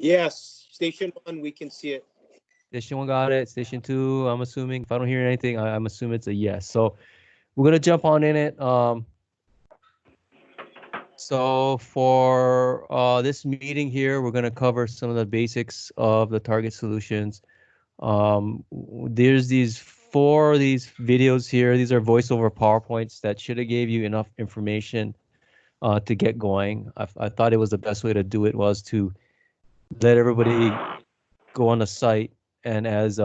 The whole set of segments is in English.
Yes, station 1, we can see it. Station 1 got it. Station 2, I'm assuming. If I don't hear anything, I'm assuming it's a yes. So we're gonna jump on in it. So for this meeting here, we're gonna cover some of the basics of the target solutions. There's these videos here. These are voiceover PowerPoints that should have gave you enough information to get going. I thought it was the best way to do it was to let everybody go on the site, and as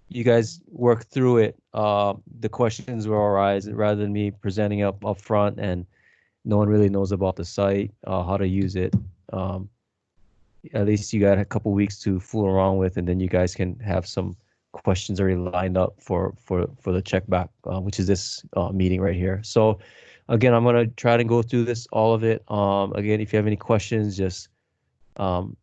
you guys work through it, the questions will arise rather than me presenting up front and no one really knows about the site, how to use it. Um, at least you got a couple weeks to fool around with, and then you guys can have some questions already lined up for the check back, which is this meeting right here. So again, I'm gonna try to go through this all of it. Again, if you have any questions, just um,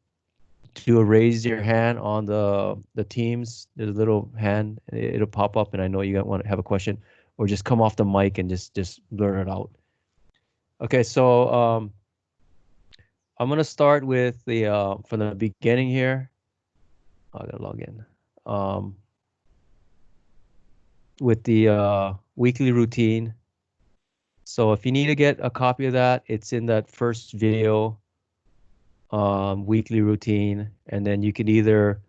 do a raise your hand on the Teams. There's a little hand, it'll pop up, and I know you want to have a question, or just come off the mic and just blurt it out. Okay, so I'm gonna start with the from the beginning here. I gotta log in. With the weekly routine. So if you need to get a copy of that, it's in that first video, weekly routine, and then you can either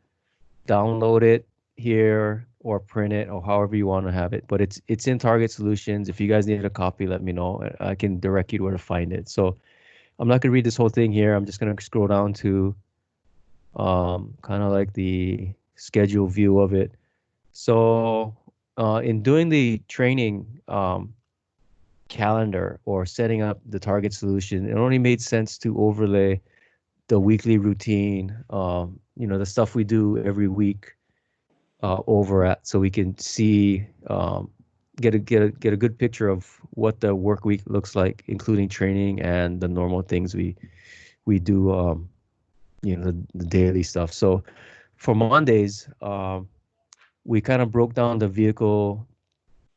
download it here or print it or however you want to have it. But it's in Target Solutions. If you guys need a copy, let me know. I can direct you to where to find it. So I'm not gonna read this whole thing here. I'm just gonna scroll down to kind of like the schedule view of it. So in doing the training calendar or setting up the target solution, it only made sense to overlay the weekly routine, the stuff we do every week over at, so we can see, get a good picture of what the work week looks like, including training and the normal things we do, the daily stuff. So for Mondays, we kind of broke down the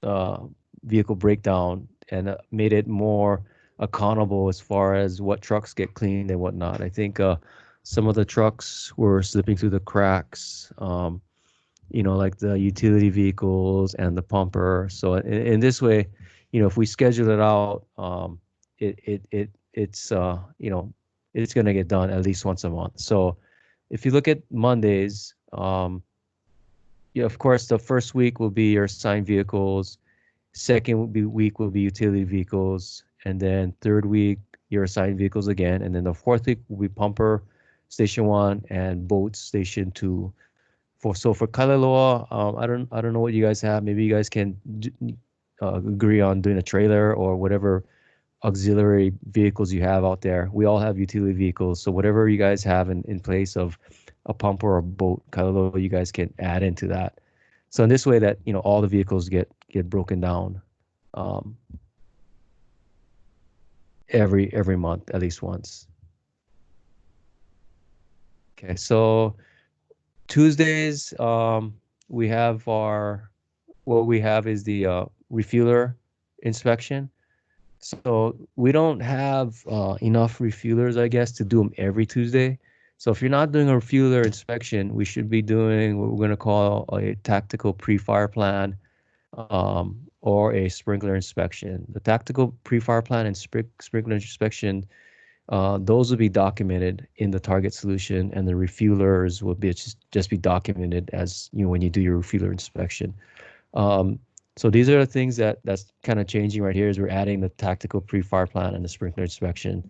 uh, vehicle breakdown and made it more accountable as far as what trucks get cleaned and whatnot. I think some of the trucks were slipping through the cracks, like the utility vehicles and the pumper. So in this way, if we schedule it out, it's going to get done at least once a month. So if you look at Mondays, yeah, of course, the first week will be your assigned vehicles. Week will be utility vehicles, and then third week your assigned vehicles again, and then the fourth week will be pumper station 1 and boats station 2. For Kalaloa, I don't know what you guys have. Maybe you guys can agree on doing a trailer or whatever auxiliary vehicles you have out there. We all have utility vehicles, so whatever you guys have in place of a pumper or a boat, Kalaloa, you guys can add into that. So in this way that all the vehicles get broken down um, every month at least once. Okay, so Tuesdays, we have what we have is the refueler inspection. So we don't have enough refuelers, I guess, to do them every Tuesday. So if you're not doing a refueler inspection, we should be doing what we're going to call a tactical pre-fire plan, or a sprinkler inspection. The tactical pre-fire plan and sprinkler inspection, those will be documented in the target solution, and the refuelers will be just be documented as when you do your refueler inspection. So these are the things that's kind of changing right here, is we're adding the tactical pre-fire plan and the sprinkler inspection.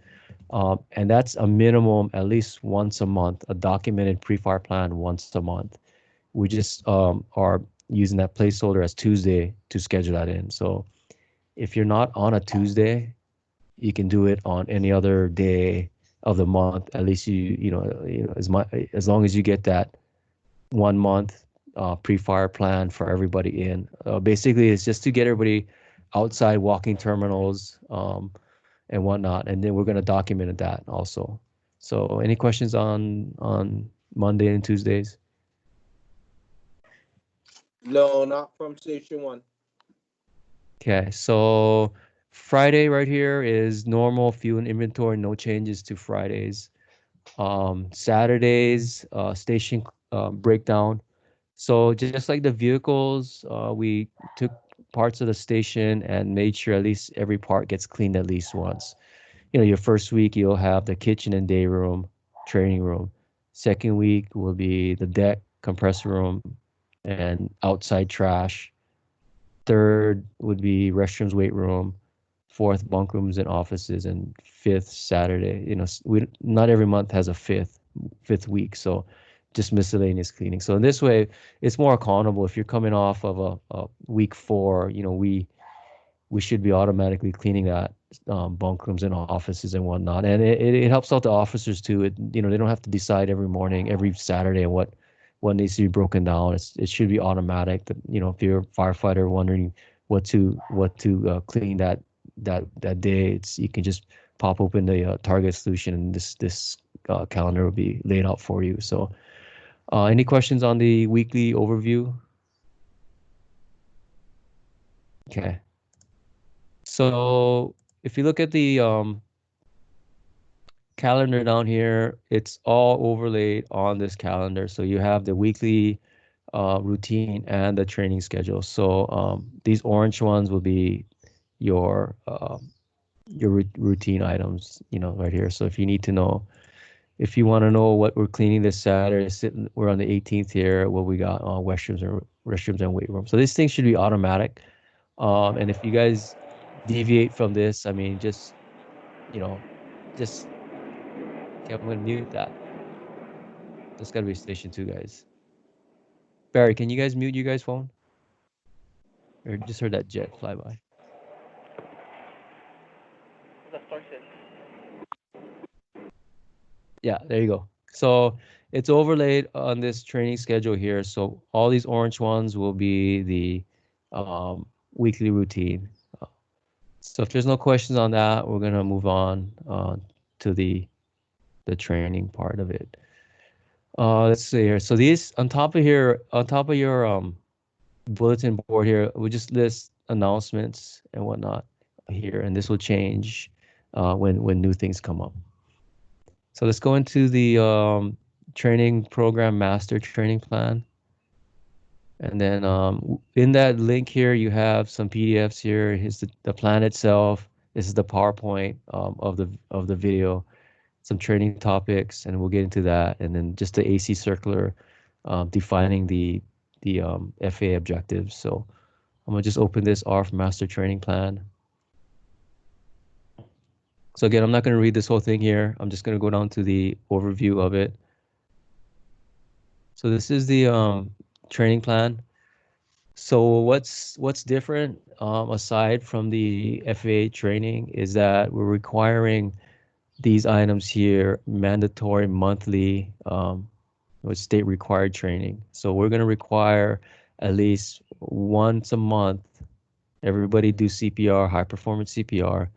And that's a minimum at least once a month, a documented pre-fire plan once a month. We just are using that placeholder as Tuesday to schedule that in. So if you're not on a Tuesday, you can do it on any other day of the month. At least as long as you get that 1 month pre-fire plan for everybody in. Basically, it's just to get everybody outside walking terminals and whatnot, and then we're going to document that also. So any questions on Monday and Tuesdays? No, not from station 1. Okay, so Friday right here is normal fuel and inventory, no changes to Fridays. Saturdays, station breakdown. So just like the vehicles, we took parts of the station and made sure at least every part gets cleaned at least once. Your first week you'll have the kitchen and day room, training room. Second week will be the deck, compressor room, and outside trash. Third would be restrooms, weight room. Fourth, bunk rooms and offices, and fifth, Saturday. We not every month has a fifth week, so just miscellaneous cleaning. So in this way, it's more accountable. If you're coming off of a week 4, we should be automatically cleaning that bunk rooms and offices and whatnot. And it helps out the officers too. They don't have to decide every morning, every Saturday what needs to be broken down. It should be automatic. That if you're a firefighter wondering what to clean that day, you can just pop open the Target solution, and this calendar will be laid out for you. So, any questions on the weekly overview? Okay. So if you look at the calendar down here, it's all overlaid on this calendar. So you have the weekly routine and the training schedule. So these orange ones will be your routine items, right here. So if you need to know, if you want to know what we're cleaning this Saturday, we're on the 18th here. What we got on restrooms and weight room. So these things should be automatic. And if you guys deviate from this, I mean, you know, just okay, I'm gonna mute that. That's gotta be station 2, guys. Barry, can you guys mute you guys' phone? Or just heard that jet fly by? Yeah, there you go. So it's overlaid on this training schedule here. So all these orange ones will be the weekly routine. So if there's no questions on that, we're gonna move on to the training part of it. Let's see here. So these on top of your bulletin board here, we just list announcements and whatnot here, and this will change when new things come up. So let's go into the training program master training plan. And then in that link here, you have some PDFs here. Here's the plan itself. This is the PowerPoint of the video, some training topics, and we'll get into that. And then just the AC circular defining the FA objectives. So I'm gonna just open this ARFF master training plan. So again, I'm not gonna read this whole thing here. I'm just gonna go down to the overview of it. So this is the training plan. So what's different aside from the FAA training is that we're requiring these items here, mandatory monthly with state required training. So we're going to require at least once a month, everybody do CPR, high performance CPR,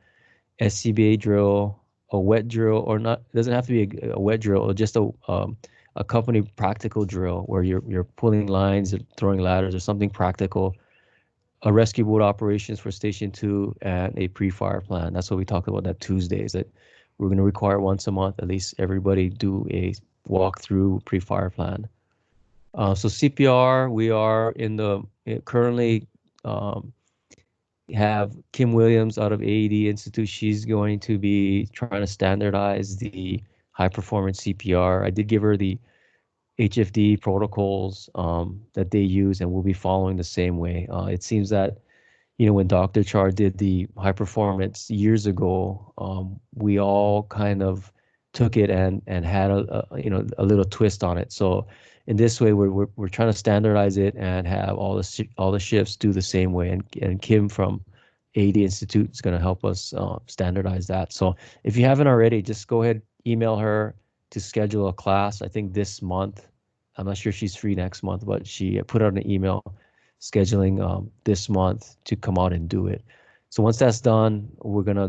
SCBA drill, a wet drill, or not, it doesn't have to be a wet drill, or just a company practical drill where you're pulling lines, throwing ladders, or something practical. A rescue boat operations for Station 2, and a pre-fire plan. That's what we talked about that Tuesdays, that we're going to require once a month, at least everybody do a walkthrough pre-fire plan. So CPR, we are currently have Kim Williams out of AED Institute. She's going to be trying to standardize the high performance CPR. I did give her the HFD protocols that they use, and we'll be following the same way. It seems that, when Dr. Char did the high performance years ago, we all kind of took it and had a little twist on it. So in this way, we're trying to standardize it and have all the shifts do the same way. And Kim from AD Institute is going to help us standardize that. So if you haven't already, just go ahead, email her to schedule a class. I think this month. I'm not sure if she's free next month, but she put out an email scheduling this month to come out and do it. So once that's done,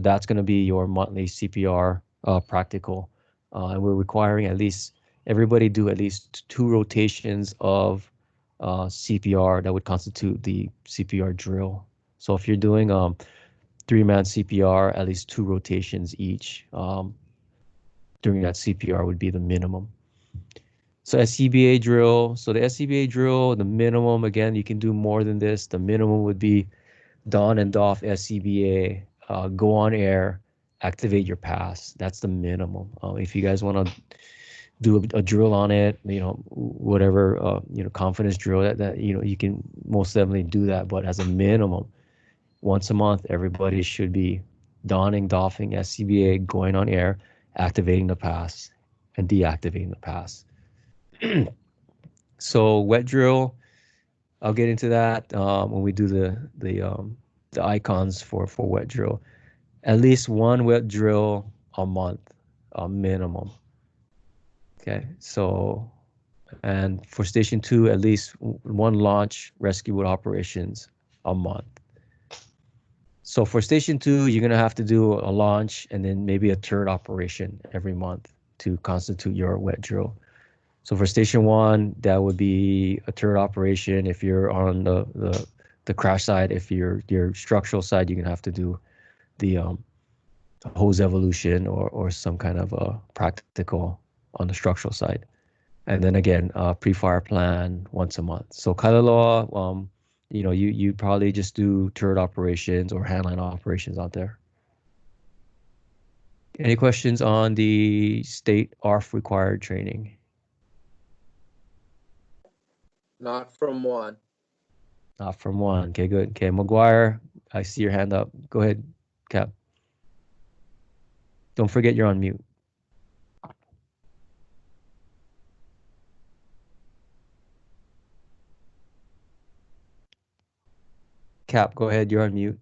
that's gonna be your monthly CPR practical, and we're requiring everybody do at least 2 rotations of CPR that would constitute the CPR drill. So if you're doing 3-man CPR, at least 2 rotations each. during that CPR would be the minimum. So SCBA drill. So the SCBA drill, the minimum, again, you can do more than this. The minimum would be don and doff SCBA, go on air, activate your pass. That's the minimum. If you guys want to do a drill on it, whatever, confidence drill that you can most definitely do that. But as a minimum, once a month, everybody should be donning, doffing SCBA, going on air, activating the pass, and deactivating the pass. So wet drill, I'll get into that when we do the icons for wet drill. At least one wet drill a month, minimum. Okay, so, and for station 2, at least one launch rescue boat operations a month. So for station 2, you're gonna have to do a launch and then maybe a turret operation every month to constitute your wet drill. So for station 1, that would be a turret operation. If you're on the crash side, if you're your structural side, you're gonna have to do the hose evolution or some kind of a practical on the structural side. And then again, pre-fire plan once a month. So Kailua, you probably just do turret operations or handline operations out there. Any questions on the state ARFF required training? Not from one. Not from one. Okay, good. Okay, McGuire, I see your hand up. Go ahead, Cap. Don't forget you're on mute. Cap, go ahead. You're on mute.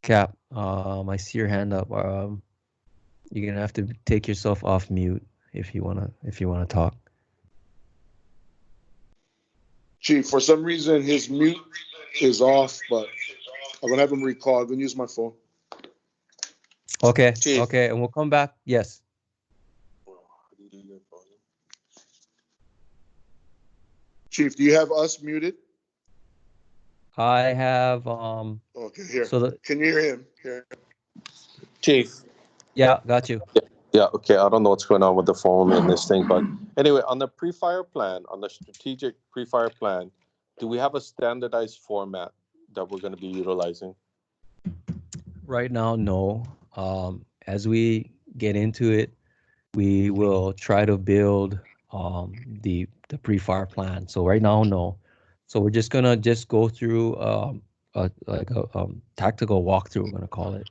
Cap, I see your hand up. You're gonna have to take yourself off mute if you wanna talk. Chief, for some reason his mute is off, but I'm gonna have him recall. I'm gonna use my phone. Okay. Chief. Okay, and we'll come back. Yes. Chief, do you have us muted? I have Okay, here. so Can you hear him? Here. Chief. yeah, got you. Yeah, okay. I don't know what's going on with the phone and this thing, but anyway, on the pre-fire plan, on the strategic pre-fire plan, do we have a standardized format that we're going to be utilizing? Right now, no. As we get into it, we will try to build the pre-fire plan. So right now, no. So we're just gonna go through a tactical walkthrough, we're gonna call it.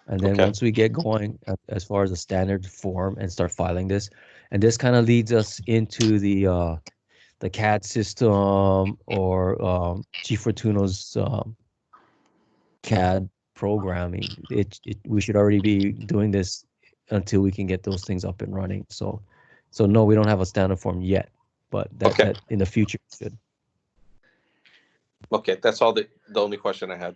And then Okay. once we get going as far as the standard form and start filing this, and this kind of leads us into the CAD system or Chief Fortuno's CAD programming. We should already be doing this until we can get those things up and running. So no, we don't have a standard form yet, but that in the future should. Okay, that's all the only question I had.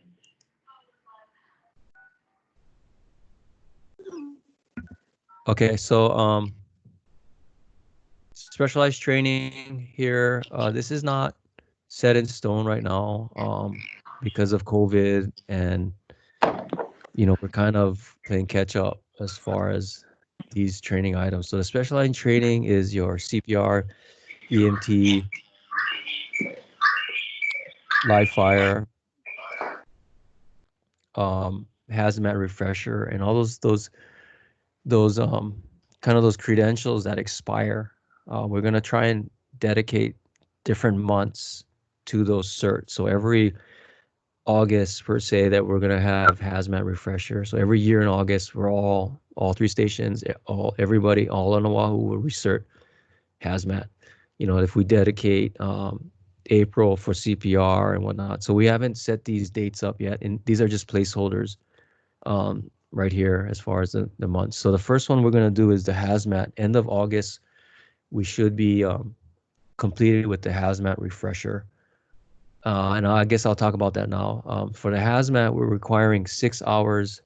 Okay, so specialized training here. This is not set in stone right now because of COVID, and we're kind of playing catch up as far as these training items. So the specialized training is your CPR, EMT, live fire, hazmat refresher, and all those kind of those credentials that expire. We're gonna try and dedicate different months to those certs. So every August per se that we're gonna have hazmat refresher. So every year in August, we're all 3 stations, everybody all on Oahu will recert hazmat. If we dedicate April for CPR and whatnot. So we haven't set these dates up yet, and these are just placeholders right here as far as the months. So the first one we're gonna do is the hazmat. End of August, we should be completed with the hazmat refresher. And I guess I'll talk about that now. For the hazmat, we're requiring 6 hours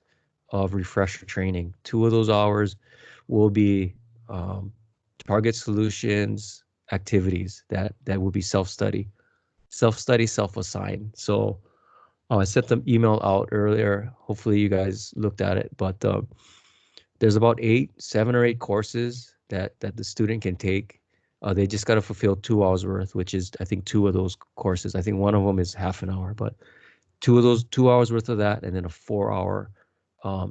of refresher training. 2 of those hours will be target solutions activities that will be self-study, self-assigned. So I sent the email out earlier. Hopefully you guys looked at it, but there's about 7 or 8 courses that the student can take. They just got to fulfill 2 hours worth, which is, I think, 2 of those courses. I think one of them is half an hour, but 2 of those 2 hours worth of that, and then a 4-hour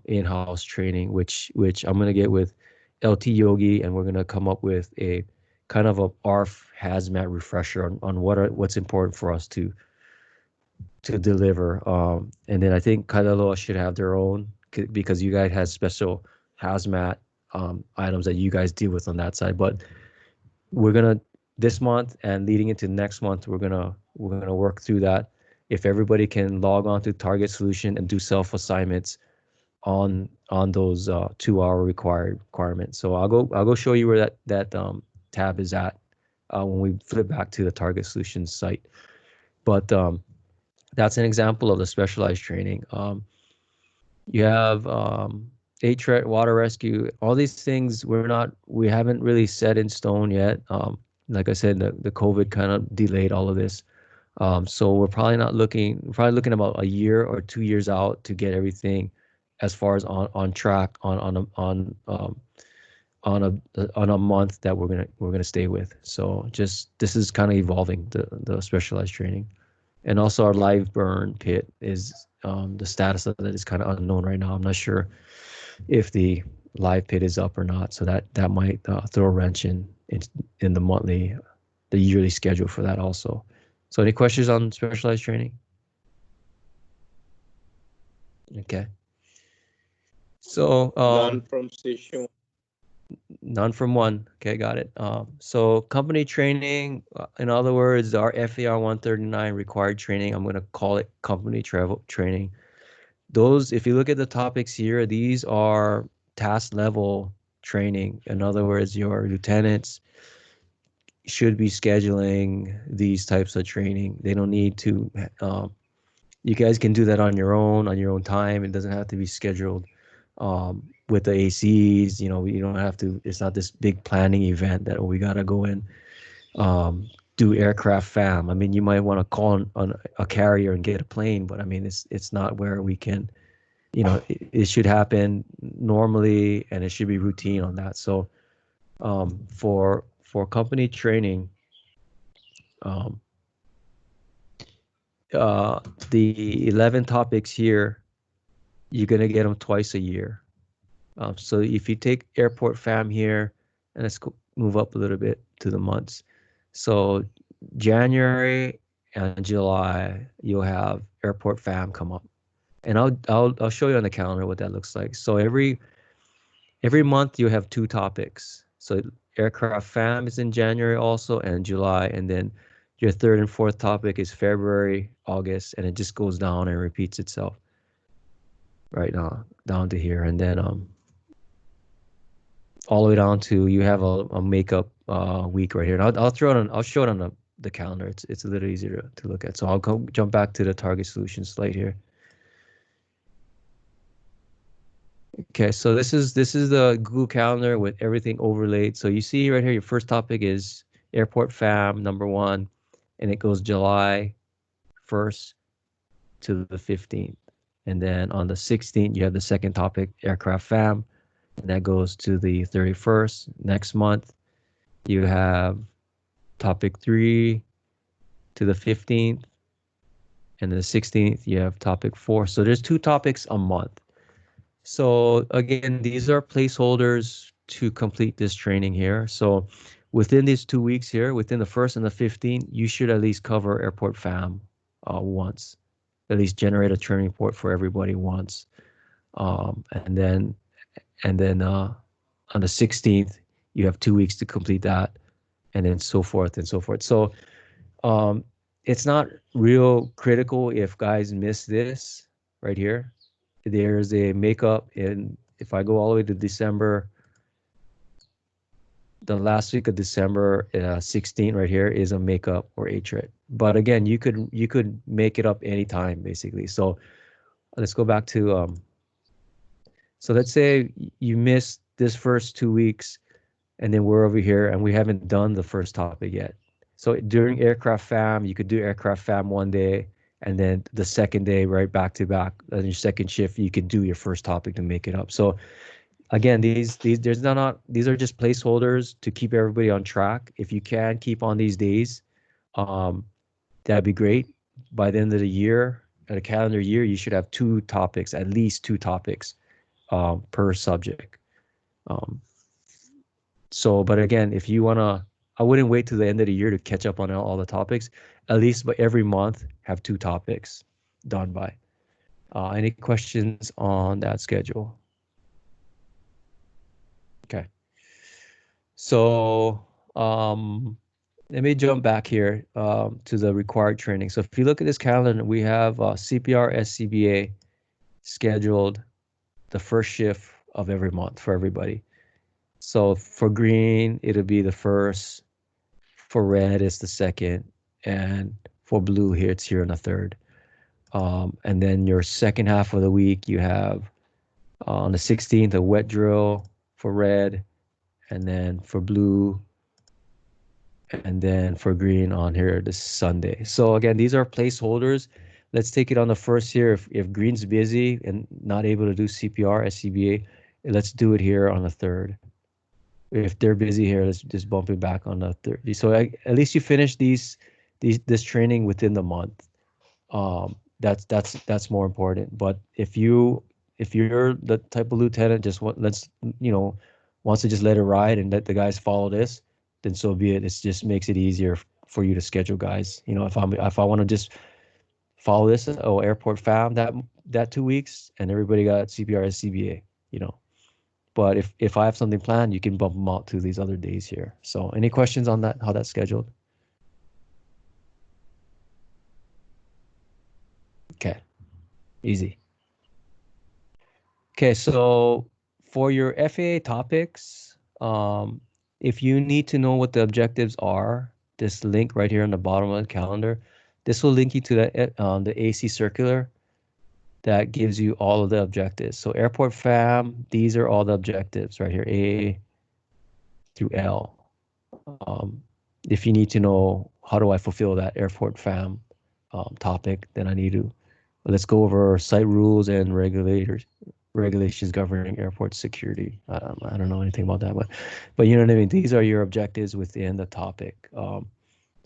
in-house training, which I'm gonna get with LT Yogi, and we're gonna come up with a kind of a ARF hazmat refresher on what's important for us to deliver. And then I think Kailua should have their own, because you guys have special hazmat items that you guys deal with on that side. But we're gonna, this month and leading into next month, we're gonna work through that. If everybody can log on to Target Solution and do self assignments on those 2-hour requirements. So I'll go show you where that tab is at when we flip back to the Target Solutions site. But that's an example of the specialized training. You have ATRET, water rescue, all these things we haven't really set in stone yet. Like I said, the COVID kind of delayed all of this. So we're probably looking about a year or 2 years out to get everything as far as on track on a month that we're gonna stay with. So this is kind of evolving the specialized training. And also our live burn pit is the status of that is kind of unknown right now. I'm not sure if the live pit is up or not. So that might throw a wrench in the yearly schedule for that also. So any questions on specialized training? Okay. So None from session. none from one. Okay, got it. So company training, in other words, our FAR 139 required training, I'm going to call it company travel training. Those, if you look at the topics here, these are task level training. In other words, your lieutenants should be scheduling these types of training. They don't need to, you guys can do that on your own time. It doesn't have to be scheduled with the ACs. You don't have to, it's not this big planning event that we got to go in, do aircraft FAM. I mean, you might want to call on a carrier and get a plane, but I mean, it's not where we can, it should happen normally and it should be routine on that. So for company training, the 11 topics here, you're going to get them twice a year. So if you take airport FAM here, and let's move up a little bit to the months. So January and July, you'll have airport FAM come up. And I'll show you on the calendar what that looks like. So every month you have 2 topics. So aircraft FAM is in January also and July, and then your 3rd and 4th topic is February, August, and it just goes down and repeats itself right now down to here. And then all the way down to you have a makeup week right here. And I'll show it on the calendar. It's a little easier to look at. So I'll jump back to the Target Solutions slide here. Okay, so this is the Google Calendar with everything overlaid. So you see right here, your first topic is Airport FAM #1, and it goes July 1st to the 15th. And then on the 16th, you have the second topic, Aircraft FAM, and that goes to the 31st. Next month, you have topic 3 to the 15th, and the 16th, you have topic 4. So there's 2 topics a month. So again, these are placeholders to complete this training here. So within these 2 weeks here, within the 1st and the 15th, you should at least cover Airport FAM once, at least generate a training report for everybody once. And then on the 16th, you have 2 weeks to complete that, and then so forth and so forth. So it's not real critical if guys miss this right here. There's a makeup in, if I go all the way to December, the last week of December 16 right here is a makeup or ATRET. But again, you could make it up anytime basically. So let's go back to So let's say you missed this first 2 weeks, and then we're over here and we haven't done the first topic yet. So during aircraft fam, you could do aircraft fam one day, and then the second day, right back to back, on your second shift, you can do your first topic to make it up. So again, these are just placeholders to keep everybody on track. If you can keep on these days, that'd be great. By the end of the year, at a calendar year, you should have 2 topics, at least 2 topics per subject. So, but again, if you wanna, I wouldn't wait till the end of the year to catch up on all the topics. At least by every month, have 2 topics done by. Any questions on that schedule? Okay. So let me jump back here to the required training. So if you look at this calendar, we have CPR SCBA scheduled the first shift of every month for everybody. So for green, it'll be the first. For red, it's the second. And for blue here, it's here on the third. And then your second half of the week, you have on the 16th, a wet drill for red. And then for blue, and then for green on here this Sunday. So again, these are placeholders. Let's take it on the first here. If green's busy and not able to do CPR, SCBA, let's do it here on the third. If they're busy here, let's just bump it back on the third. So at least you finish this training within the month. That's more important. But if you're the type of lieutenant wants to just let it ride and let the guys follow this, then so be it. It just makes it easier for you to schedule guys. If I want to just follow this airport fam that 2 weeks and everybody got CPR SCBA, But if I have something planned, you can bump them out to these other days here. So any questions on that, how that's scheduled? Okay, easy. Okay, so for your FAA topics, if you need to know what the objectives are, this link right here on the bottom of the calendar, this will link you to the AC circular that gives you all of the objectives. So airport fam, these are all the objectives right here, A through L. If you need to know how do I fulfill that airport fam topic, then let's go over site rules and regulations governing airport security. I don't know anything about that, but you know what I mean? These are your objectives within the topic.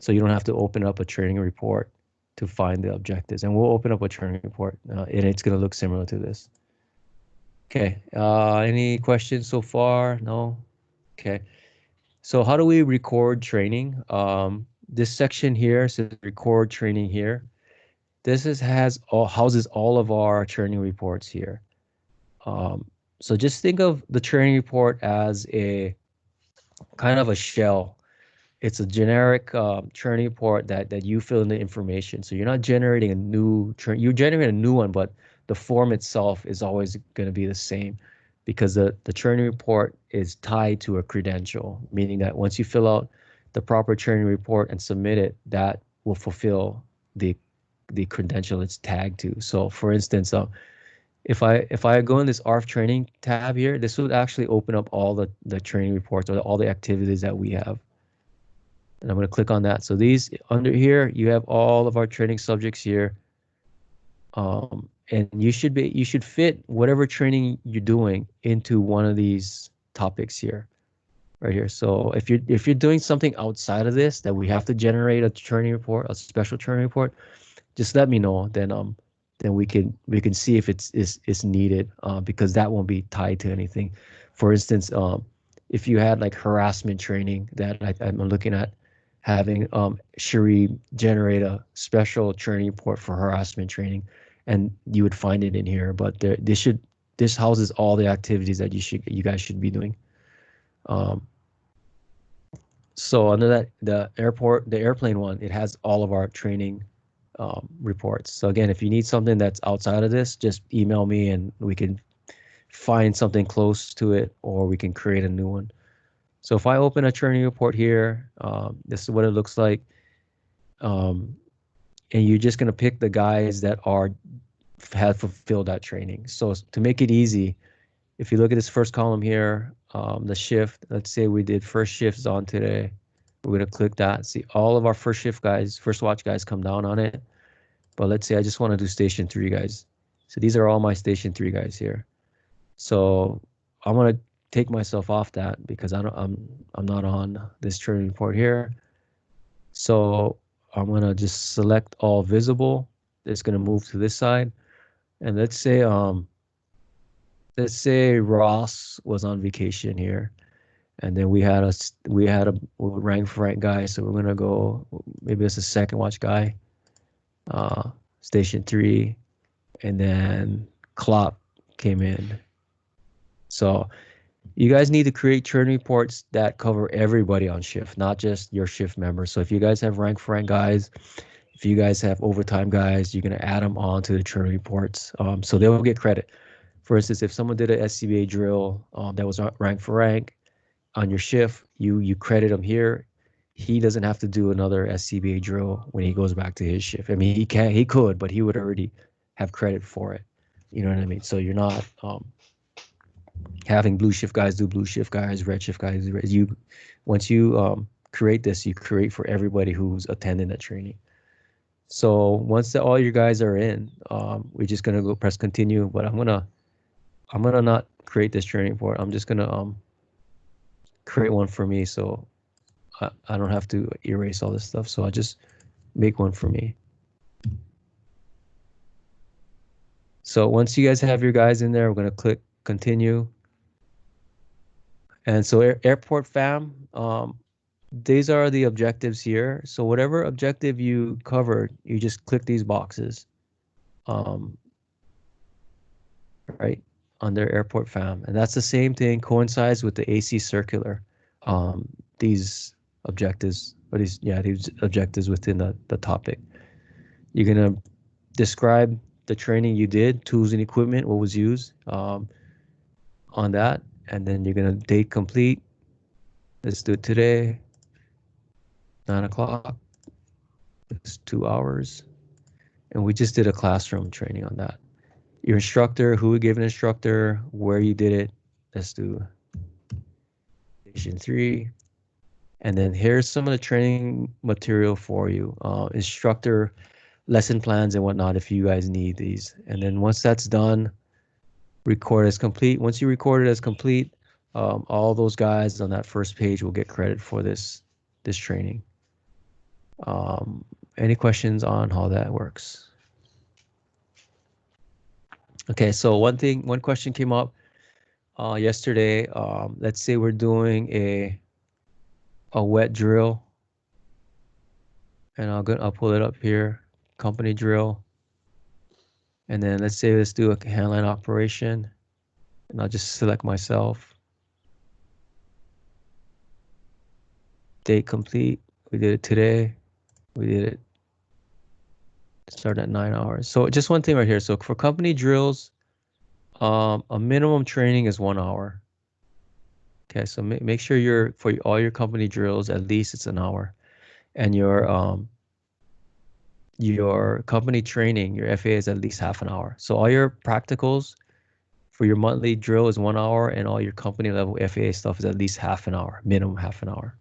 So you don't have to open up a training report to find the objectives. And we'll open up a training report and it's going to look similar to this. Okay, any questions so far? No? Okay, so how do we record training? This section here says record training here. This houses all of our training reports here. So just think of the training report as a kind of a shell. It's a generic training report that you fill in the information. So you're not generating a new you're generating a new one, but the form itself is always going to be the same because the training report is tied to a credential, meaning that once you fill out the proper training report and submit it, that will fulfill the credential it's tagged to. So for instance, if I go in this ARFF training tab here, this would actually open up all the training reports or all the activities that we have. And I'm going to click on that. So these under here, you have all of our training subjects here. And you should fit whatever training you're doing into one of these topics here, right here. So if you're doing something outside of this that we have to generate a training report, a special training report, just let me know. Then we can see if it's needed because that won't be tied to anything. For instance, if you had like harassment training that I'm looking at having Cherie generate a special training report for harassment training, and you would find it in here. But this houses all the activities that you guys should be doing. So under that, the airplane one, it has all of our training reports. So again, if you need something that's outside of this, just email me and we can find something close to it, or we can create a new one. So if I open a training report here, this is what it looks like. And you're just going to pick the guys that have fulfilled that training. So to make it easy, if you look at this first column here, the shift, let's say we did first shifts on today. We're gonna click that. See all of our first shift guys, first watch guys come down on it. But let's say I just want to do station 3 guys. So these are all my station 3 guys here. So I'm gonna take myself off that because I'm not on this training report here. So I'm gonna just select all visible. It's gonna move to this side. And let's say Ross was on vacation here. And then we had a rank for rank guy. So we're gonna go, maybe it's a second watch guy. Station 3, and then Klopp came in. So you guys need to create training reports that cover everybody on shift, not just your shift members. So if you guys have rank for rank guys, if you guys have overtime guys, you're gonna add them on to the training reports, so they will get credit. For instance, if someone did a SCBA drill that was rank for rank on your shift, you credit them here. He doesn't have to do another SCBA drill when he goes back to his shift. I mean, he could, but he would already have credit for it. You know what I mean? So you're not having blue shift guys do blue shift guys, red shift guys do red. Once you create this, you create for everybody who's attending that training. So once all your guys are in, we're just gonna go press continue. But I'm gonna not create this training report. I'm just gonna create one for me, so I don't have to erase all this stuff. So I just make one for me. So once you guys have your guys in there, we're gonna click continue. And so airport fam, these are the objectives here. So whatever objective you covered, you just click these boxes, right, under airport fam. And that's the same thing, coincides with the AC circular. These objectives, or these objectives within the topic. You're gonna describe the training you did, tools and equipment, what was used on that, and then you're gonna date complete. Let's do it today, 9 o'clock. It's 2 hours, and we just did a classroom training on that. Your instructor, who gave an instructor, where you did it. Let's do station 3. And then here's some of the training material for you, instructor lesson plans and whatnot if you guys need these. And then once that's done, record as complete. Once you record it as complete, all those guys on that first page will get credit for this training. Any questions on how that works? Okay, so one question came up yesterday. Let's say we're doing a wet drill, and I'll pull it up here, company drill. And then let's do a handline operation, and I'll just select myself. Date complete. We did it today. We did it. Start at 9 hours. So just one thing right here. So for company drills, a minimum training is 1 hour. Okay, so make sure for all your company drills, at least it's an hour. And your company training, your FAA, is at least half an hour. So all your practicals for your monthly drill is 1 hour, and all your company level FAA stuff is at least half an hour, minimum half an hour.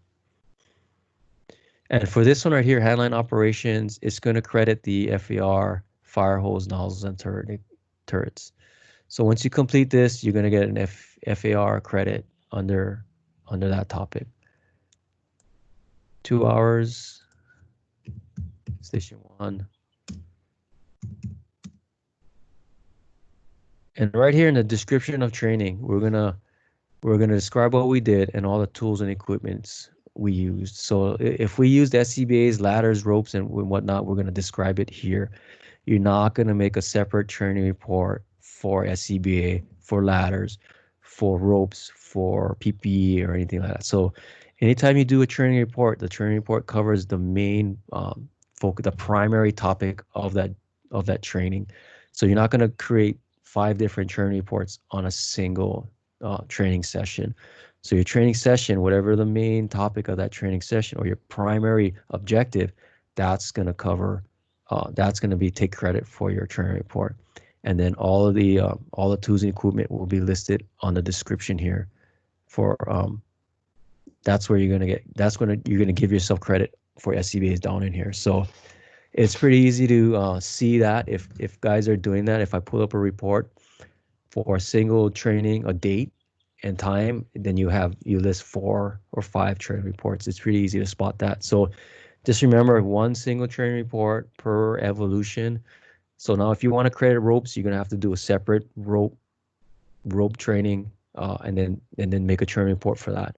And for this one right here, handline operations, it's going to credit the FAR, fire hose, nozzles, and turrets. So once you complete this, you're going to get an FAR credit under that topic. 2 hours, station 1. And right here in the description of training, we're gonna describe what we did and all the tools and equipments we used. So if we used SCBAs, ladders, ropes, and whatnot, we're gonna describe it here. You're not gonna make a separate training report for SCBA, for ladders, for ropes, for PPE, or anything like that. So anytime you do a training report, the training report covers the main focus, the primary topic of that training. So you're not gonna create 5 different training reports on a single training session. So your training session, whatever the main topic of that training session or your primary objective, that's going to cover, that's going to take credit for your training report. and then all the tools and equipment will be listed on the description here. For that's where you're gonna give yourself credit for SCBA's down in here. So it's pretty easy to see that if guys are doing that. If I pull up a report for a single training, a date and time, then you list 4 or 5 training reports. It's pretty easy to spot that. So just remember, one single training report per evolution. So now if you want to credit ropes, you're gonna have to do a separate rope training, and then make a training report for that.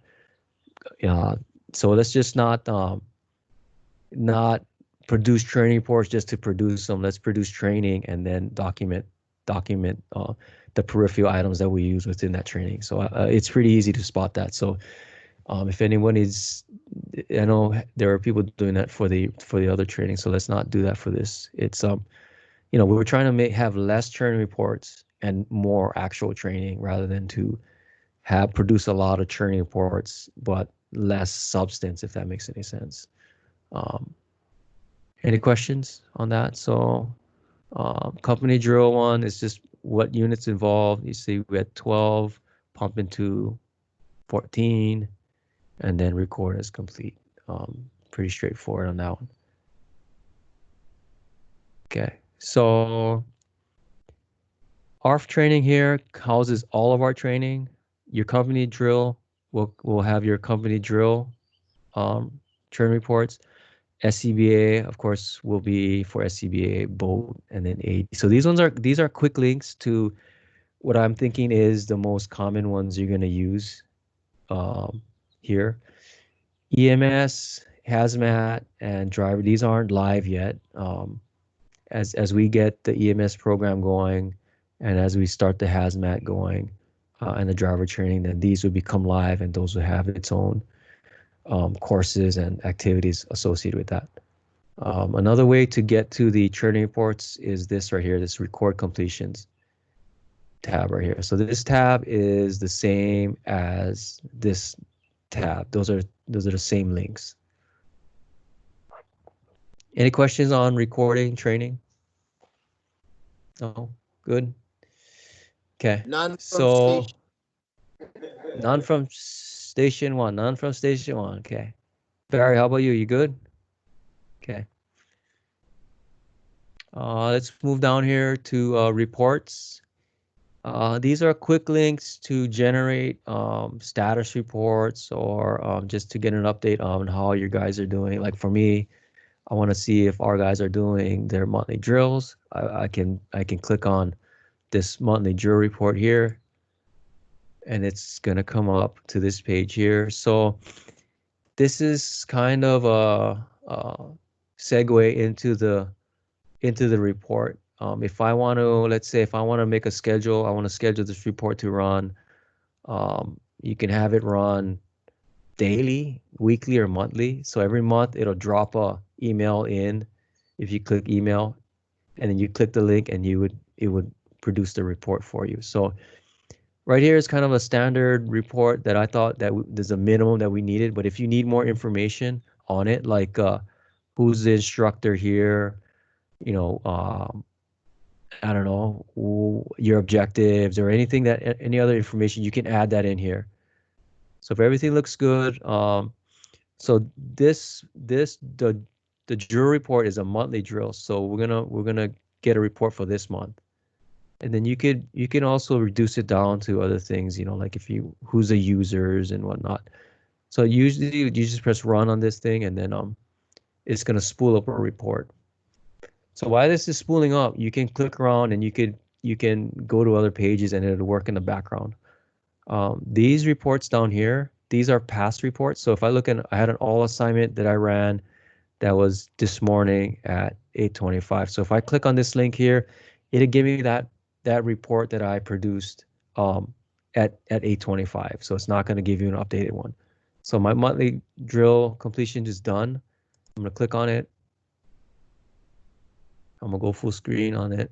So let's just not produce training reports just to produce them. Let's produce training and then document the peripheral items that we use within that training. So it's pretty easy to spot that. So if anyone is, I know there are people doing that for the other training, so let's not do that for this. It's we're trying to have less training reports and more actual training, rather than to produce a lot of training reports but less substance, if that makes any sense. Any questions on that? So company drill 1 is just what units involved. You see we had 12, pump into 14, and then record as complete. Pretty straightforward on that one. Okay, so ARFF training here houses all of our training. Your company drill will have your company drill training reports. SCBA, of course, will be for SCBA, boat, and then AD. So these are quick links to what I'm thinking is the most common ones you're going to use here. EMS, hazmat, and driver, these aren't live yet. As we get the EMS program going, and as we start the hazmat going, and the driver training, then these will become live, and those will have its own courses and activities associated with that. Another way to get to the training reports is this right here, this record completions tab right here. So this tab is the same as this tab. Those are the same links. Any questions on recording training? No? Good. Okay. None from So station. none from station 1. None from station 1. Okay. Barry, how about you? You good? Okay. Let's move down here to reports. These are quick links to generate status reports, or just to get an update on how your guys are doing. Like for me, I want to see if our guys are doing their monthly drills. I can click on this monthly drill report here, and it's gonna come up to this page here. So this is kind of a segue into the report. If I want to, let's say, if I want to make a schedule, I want to schedule this report to run. You can have it run daily, weekly, or monthly. So every month it'll drop a email in. If you click email, and then you click the link, and it would produce the report for you. So right here is kind of a standard report that I thought that there's a minimum that we needed. But if you need more information on it, like who's the instructor here, I don't know, your objectives or anything any other information, you can add that in here. So if everything looks good, so the drill report is a monthly drill. So we're gonna get a report for this month, and then you can also reduce it down to other things, like who's the users and whatnot. So usually you just press run on this thing, and then it's gonna spool up a report. So while this is spooling up, you can click around and you can go to other pages, and it'll work in the background. These reports down here, these are past reports. So if I had an all assignment that I ran that was this morning at 8:25. So if I click on this link here, it'll give me that report that I produced at 8:25. So it's not going to give you an updated one. So my monthly drill completion is done. I'm going to click on it. I'm gonna go full screen on it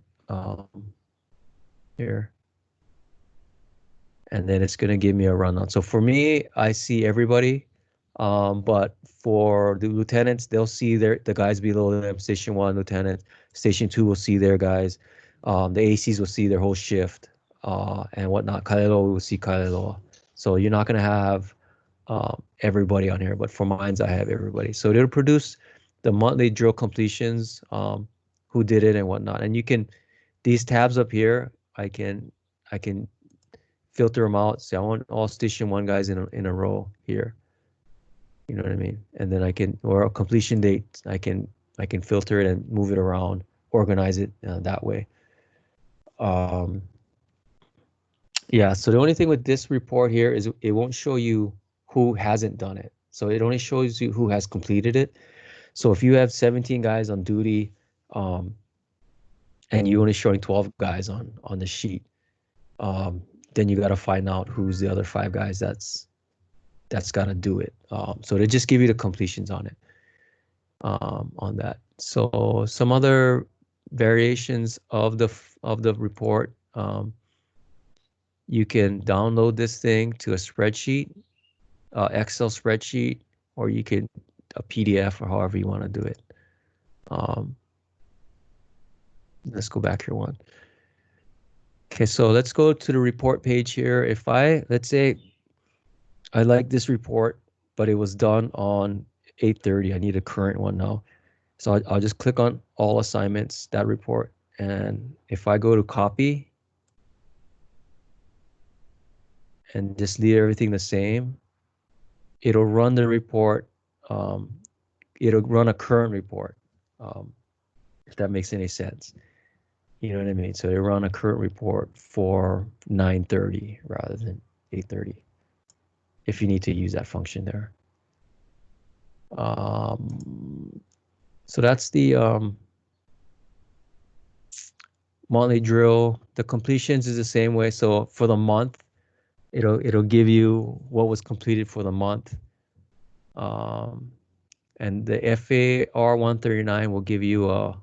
here. And then it's gonna give me a rundown. So for me, I see everybody, but for the lieutenants, they'll see the guys below them. Station 1 lieutenant, Station 2 will see their guys. The ACs will see their whole shift and whatnot. Kailua will see Kailua. So you're not gonna have everybody on here, but for mines, I have everybody. So it'll produce the monthly drill completions, who did it and whatnot. And you can, these tabs up here, I can filter them out. Say I want all station 1 guys in a row here. You know what I mean? And then I can, or a completion date, I can filter it and move it around, organize it that way. Yeah, so the only thing with this report here is it won't show you who hasn't done it. So it only shows you who has completed it. So if you have 17 guys on duty, and you're only showing 12 guys on the sheet, then you got to find out who's the other 5 guys that's got to do it. So they just give you the completions on it, on that. So some other variations of the report. You can download this thing to a spreadsheet, Excel spreadsheet, or you can a PDF or however you want to do it. Let's go back here one. Okay, so let's go to the report page here. If let's say I like this report, but it was done on 8:30. I need a current one now. So I'll just click on all assignments, that report. And if I go to copy and just leave everything the same, it'll run the report. It'll run a current report, if that makes any sense. You know what I mean? So it'll run a current report for 9:30 rather than 8:30, if you need to use that function there. So that's the monthly drill. The completions is the same way. So for the month, it'll give you what was completed for the month. And the FAR 139 will give you a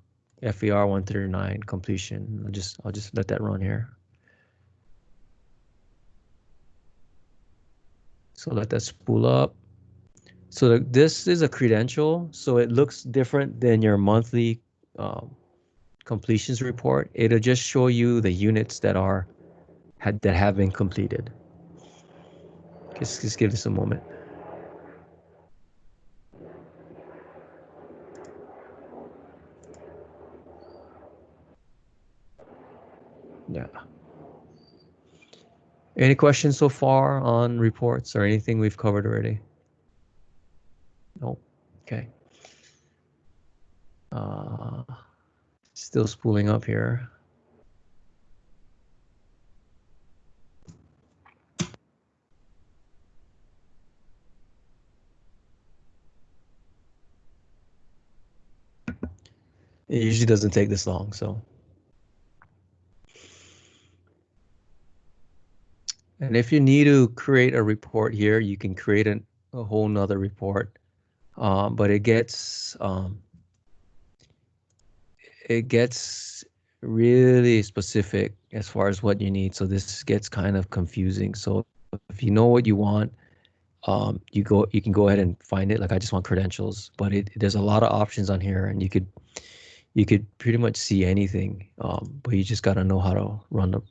FAR 139 completion. I'll just let that run here. So let that spool up. So this is a credential, so it looks different than your monthly completions report. It'll just show you the units that have been completed. Just give this a moment. Yeah. Any questions so far on reports or anything we've covered already? Nope. Okay. Still spooling up here. It usually doesn't take this long, so. And if you need to create a report here, you can create a whole nother report. But it gets really specific as far as what you need. So this gets kind of confusing. So if you know what you want, you can go ahead and find it. Like I just want credentials, but there's a lot of options on here, and you could pretty much see anything. But you just got to know how to run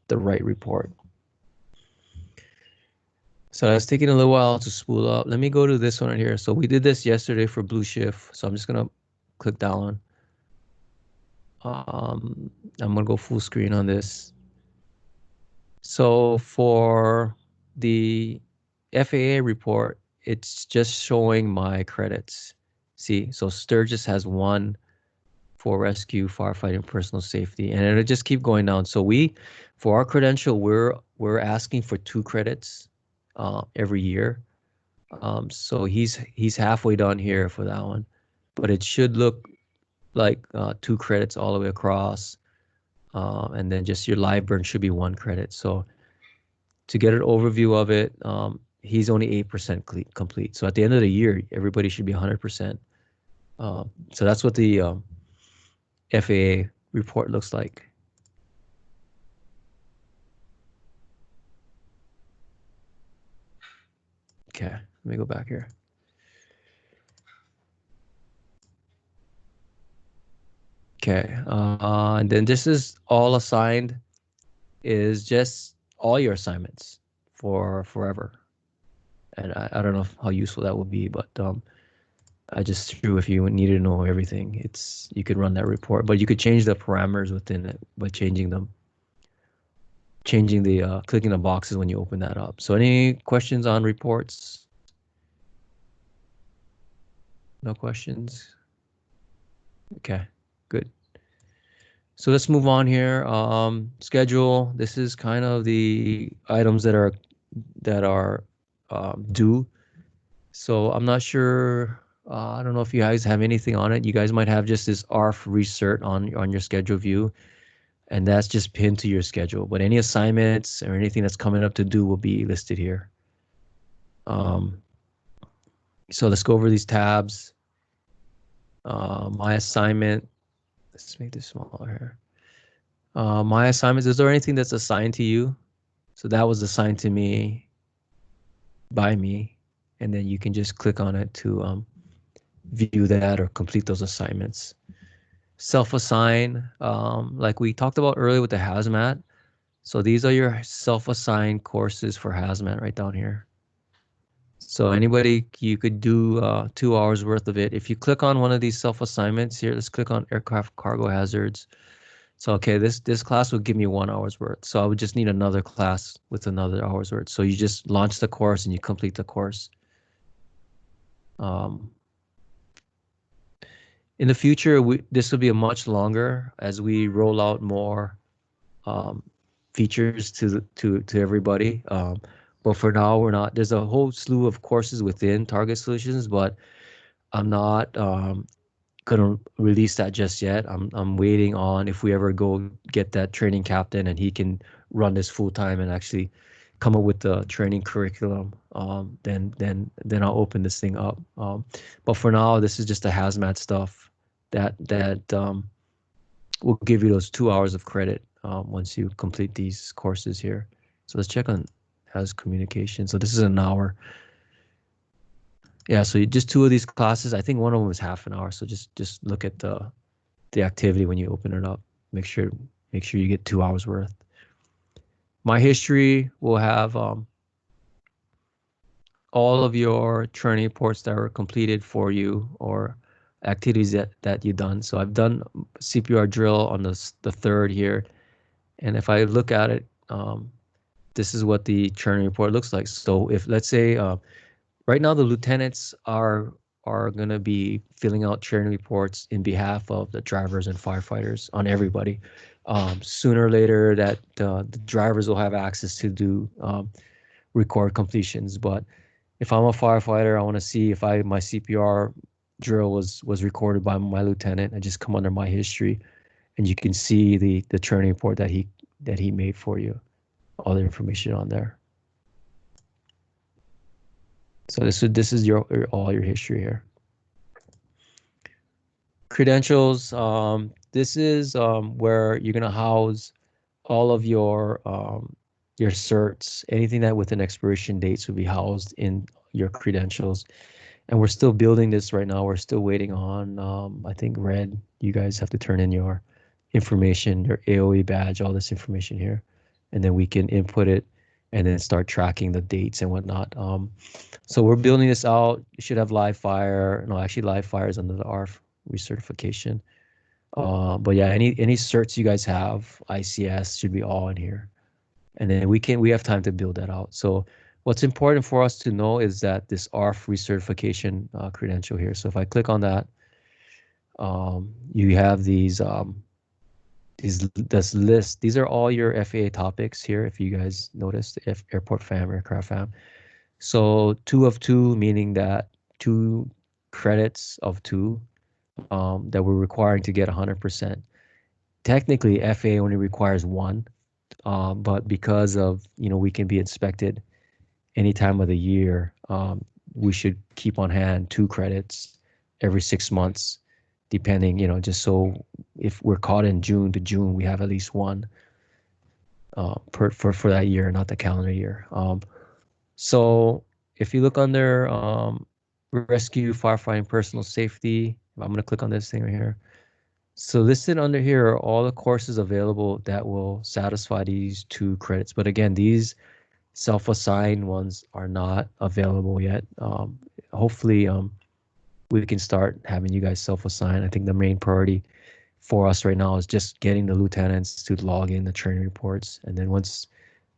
the right report. So it's taking a little while to spool up. Let me go to this one right here. So we did this yesterday for Blue Shift. So I'm just gonna click that one. I'm gonna go full screen on this. So for the FAA report, it's just showing my credits. See, so Sturgis has 1 for rescue, firefighting, personal safety, and it'll just keep going down. So for our credential, we're asking for 2 credits every year. So he's halfway done here for that one, but it should look like 2 credits all the way across, and then just your live burn should be 1 credit. So to get an overview of it, he's only 8% complete. So at the end of the year, everybody should be 100%. So that's what the FAA report looks like. Okay, let me go back here. Okay. And then this is all assigned is just all your assignments for forever. And I don't know how useful that will be, but I just threw if you needed to know everything, you could run that report, but you could change the parameters within it by changing them. Changing the clicking the boxes when you open that up. So any questions on reports? No questions? Okay, good. So let's move on here. Schedule. This is kind of the items that are due. So I'm not sure. I don't know if you guys have anything on it. You guys might have just this ARFF recert on your schedule view, and that's just pinned to your schedule. But any assignments or anything that's coming up to do will be listed here. So let's go over these tabs. My assignment. Let's make this smaller here. My assignments. Is there anything that's assigned to you? So that was assigned to me by me, and then you can just click on it to view that or complete those assignments. Self-assign, like we talked about earlier with the hazmat. So these are your self-assigned courses for hazmat right down here. So anybody, you could do 2 hours worth of it. If you click on one of these self-assignments here, let's click on aircraft cargo hazards. So, okay, this class will give me 1 hour's worth. So I would just need another class with another hour's worth. So you just launch the course and you complete the course. In the future, this will be a much longer as we roll out more features to everybody. But for now, we're not. There's a whole slew of courses within Target Solutions, but I'm not gonna release that just yet. I'm waiting on if we ever go get that training captain and he can run this full time and actually come up with the training curriculum. Then I'll open this thing up. But for now, this is just the hazmat stuff that will give you those 2 hours of credit once you complete these courses here. So let's check on has communication. So this is an hour. Yeah, so just 2 of these classes. I think one of them is half an hour. So just look at the activity when you open it up. Make sure you get 2 hours worth. My history will have all of your training reports that were completed for you or activities that you've done. So I've done CPR drill on the 3rd here. And if I look at it, this is what the training report looks like. So if let's say right now the lieutenants are going to be filling out training reports in behalf of the drivers and firefighters on everybody. Sooner or later that the drivers will have access to do record completions. But if I'm a firefighter, I want to see if my CPR drill was recorded by my lieutenant. I just come under my history, and you can see the training report that he made for you. All the information on there. So this is all your history here. Credentials. This is where you're gonna house all of your certs. Anything that with an expiration dates will be housed in your credentials. And we're still building this right now. We're still waiting on I think Red. You guys have to turn in your information, your AOE badge, all this information here, and then we can input it and then start tracking the dates and whatnot. So we're building this out. You should have live fire. No, actually live fire is under the ARFF recertification. But yeah, any certs you guys have, ICS should be all in here. And then we have time to build that out. So what's important for us to know is that this ARFF recertification credential here. So if I click on that, you have this list. These are all your FAA topics here. If you guys noticed, airport FAM, aircraft FAM. So 2 of 2, meaning that 2 credits of 2 that we're requiring to get 100%. Technically, FAA only requires 1, but because of we can be inspected any time of the year, we should keep on hand 2 credits every 6 months. Depending, just so if we're caught in June to June, we have at least 1 for that year, not the calendar year. So if you look under rescue, firefighting, personal safety, I'm going to click on this thing right here. So listed under here are all the courses available that will satisfy these 2 credits. But again, these self-assigned ones are not available yet. Hopefully, we can start having you guys self-assign. I think the main priority for us right now is just getting the lieutenants to log in the training reports. And then once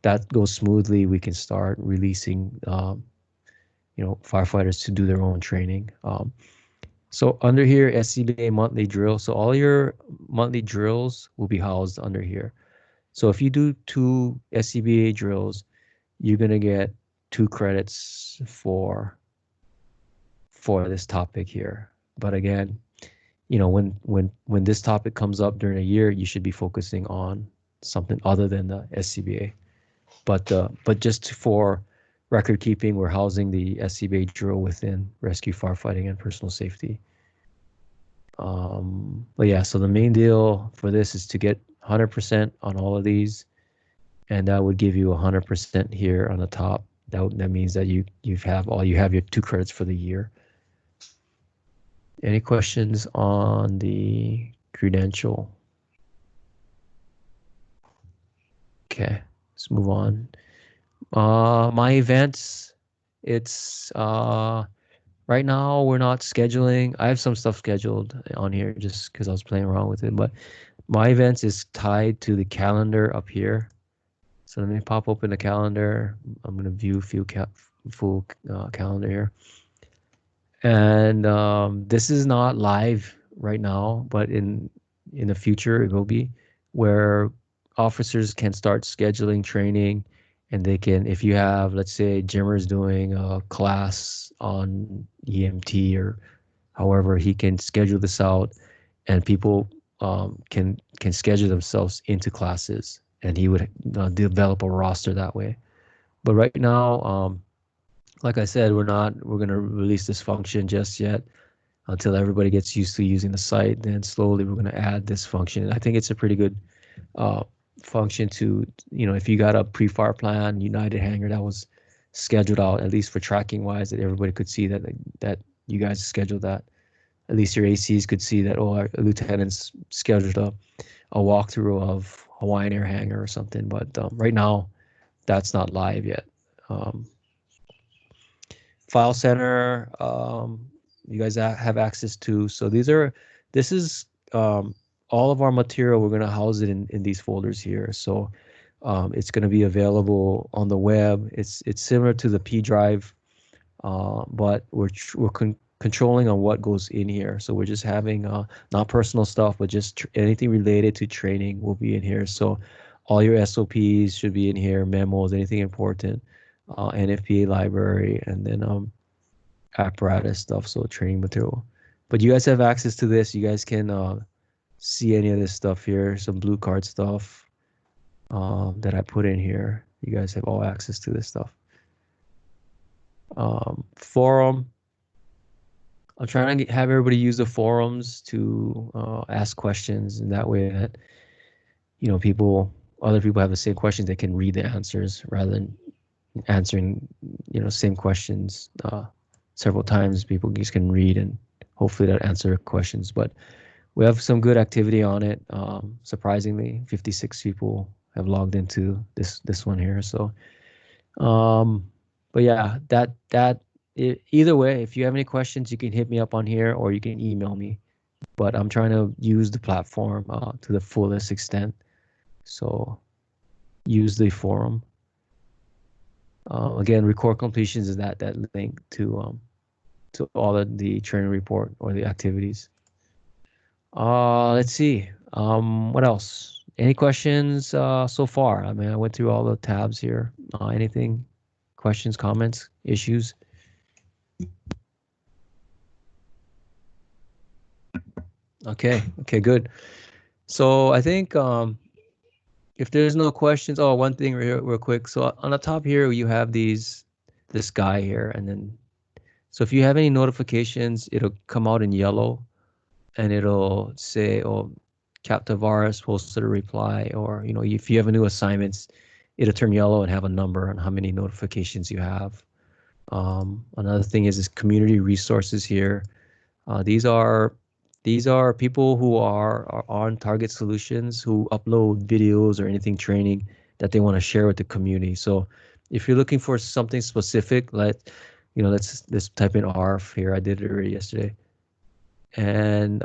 that goes smoothly, we can start releasing, firefighters to do their own training. So under here, SCBA monthly drill. So all your monthly drills will be housed under here. So if you do 2 SCBA drills, you're gonna get 2 credits for this topic here. But again, when this topic comes up during a year, you should be focusing on something other than the SCBA. But just for record keeping, we're housing the SCBA drill within rescue, firefighting, and personal safety. But yeah, so the main deal for this is to get 100% on all of these, and that would give you 100% here on the top. That means that you have your 2 credits for the year. Any questions on the credential? Okay, let's move on. My events, it's right now we're not scheduling. I have some stuff scheduled on here just because I was playing around with it, but my events is tied to the calendar up here. So let me pop open the calendar. I'm gonna view full calendar here. And this is not live right now, but in the future it will be, where officers can start scheduling training, and they can, if you have, let's say, Jimmer's doing a class on EMT or however, he can schedule this out, and people can schedule themselves into classes, and he would develop a roster that way. But right now, like I said, we're going to release this function just yet until everybody gets used to using the site. Then slowly we're going to add this function. And I think it's a pretty good function to, if you got a pre-fire plan, United hangar that was scheduled out, at least for tracking wise, that everybody could see that you guys scheduled that. At least your ACs could see that, our lieutenants scheduled a walkthrough of Hawaiian Air hangar or something. But right now, that's not live yet. File center, you guys have access to. So this is all of our material. We're going to house it in these folders here. So it's going to be available on the web. It's similar to the P drive, but we're controlling on what goes in here. So we're just having not personal stuff, but just anything related to training will be in here. So all your SOPs should be in here, memos, anything important. NFPA library, and then apparatus stuff, so training material. But you guys have access to this. You guys can see any of this stuff here, some blue card stuff that I put in here. You guys have all access to this stuff. Forum. I'm trying to have everybody use the forums to ask questions, and that way that other people have the same questions, they can read the answers rather than answering same questions several times. People just can read and hopefully that answer questions. But we have some good activity on it. Surprisingly, 56 people have logged into this one here. So but yeah, either way, if you have any questions, you can hit me up on here or you can email me. But I'm trying to use the platform to the fullest extent, so use the forum. Again, record completions is that link to all of the training report or the activities. Let's see. What else? Any questions so far? I mean, I went through all the tabs here. Anything? Questions, comments, issues? Okay, good. So I think if there's no questions, one thing real quick. So on the top here, you have this guy here, and then so if you have any notifications, it'll come out in yellow, and it'll say, Cap Tavares posted a reply, or if you have a new assignments, it'll turn yellow and have a number on how many notifications you have. Another thing is community resources here. These are These are people who are on Target Solutions who upload videos or anything training that they want to share with the community. So if you're looking for something specific, let's type in ARFF here. I did it already yesterday. And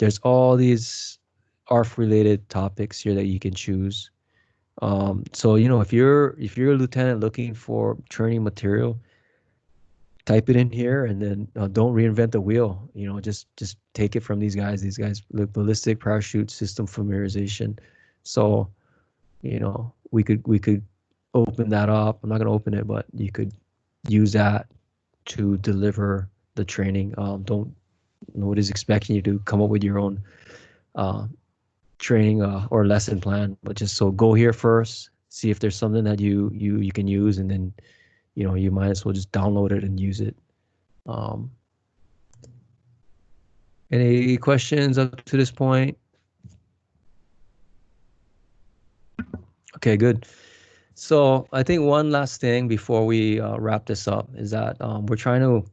there's all these ARFF related topics here that you can choose. So if you're a lieutenant looking for training material, type it in here, and then don't reinvent the wheel. Just take it from these guys. These guys look ballistic parachute system familiarization. So we could open that up. I'm not gonna open it, but you could use that to deliver the training. Don't nobody's expecting you to come up with your own training or lesson plan, but just so go here first, see if there's something that you can use, and then you might as well just download it and use it. Any questions up to this point? Okay, good. So I think one last thing before we wrap this up is that we're trying to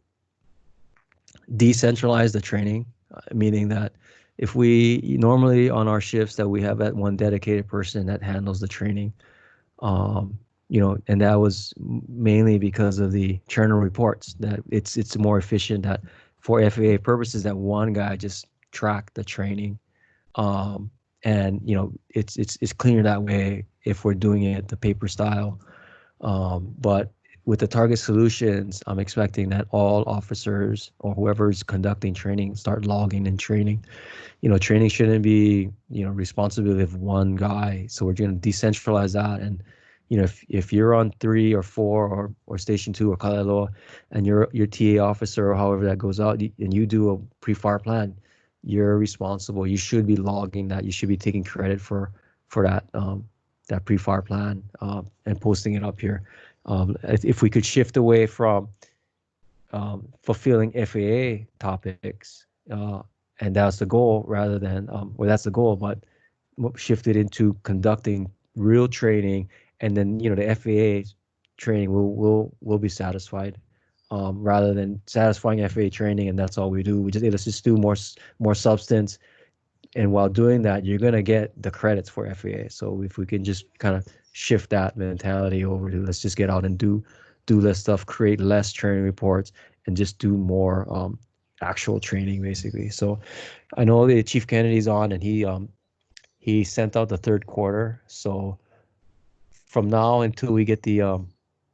decentralize the training, meaning that if we normally on our shifts that we have that one dedicated person that handles the training, and that was mainly because of the journal reports, that it's more efficient that for FAA purposes that one guy just track the training. And it's cleaner that way if we're doing it the paper style. But with the Target Solutions, I'm expecting that all officers or whoever's conducting training start logging and training. Training shouldn't be responsibility of one guy. So we're going to decentralize that. And if you're on 3 or 4 or Station 2 or Kalaloa, and your TA officer or however that goes out, and you do a pre-fire plan, you're responsible. You should be logging that. You should be taking credit for that pre-fire plan and posting it up here. If we could shift away from fulfilling FAA topics, and that's the goal, rather than that's the goal, but shift it into conducting real training, and then the FAA training will be satisfied, rather than satisfying FAA training and that's all we do. Let's just do more substance, and while doing that, you're gonna get the credits for FAA. So if we can just kind of shift that mentality over to let's just get out and do less stuff, create less training reports, and just do more actual training, basically. So I know the Chief Kennedy's on, and he sent out the 3rd quarter. So from now until we get the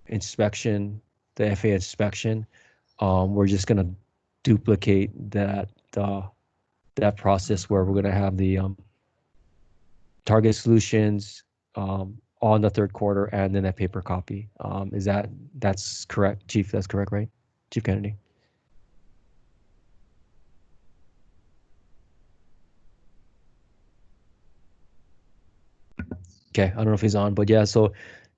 inspection, the FAA inspection, we're just gonna duplicate that process where we're gonna have the Target Solutions on the 3rd quarter, and then a paper copy. That's correct, Chief? That's correct, right, Chief Kennedy? Okay, I don't know if he's on, but yeah, so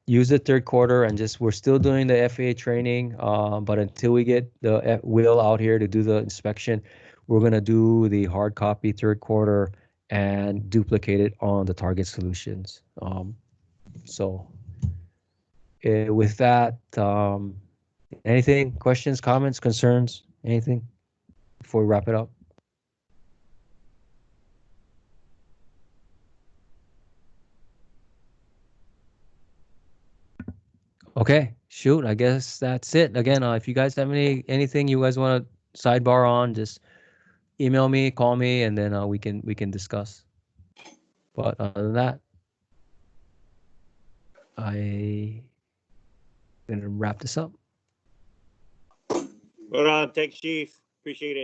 use the 3rd quarter, and we're still doing the FAA training, but until we get the Will out here to do the inspection, we're gonna do the hard copy 3rd quarter and duplicate it on the Target Solutions. So with that, anything, questions, comments, concerns, anything before we wrap it up? Okay, shoot, I guess that's it. Again, if you guys have anything you guys want to sidebar on, just email me, call me, and then we can discuss. But other than that, I'm gonna wrap this up. Hold on, thanks, Chief. Appreciate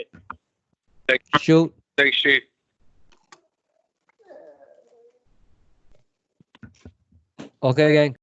it. Shoot. Thanks, Chief. Okay, gang.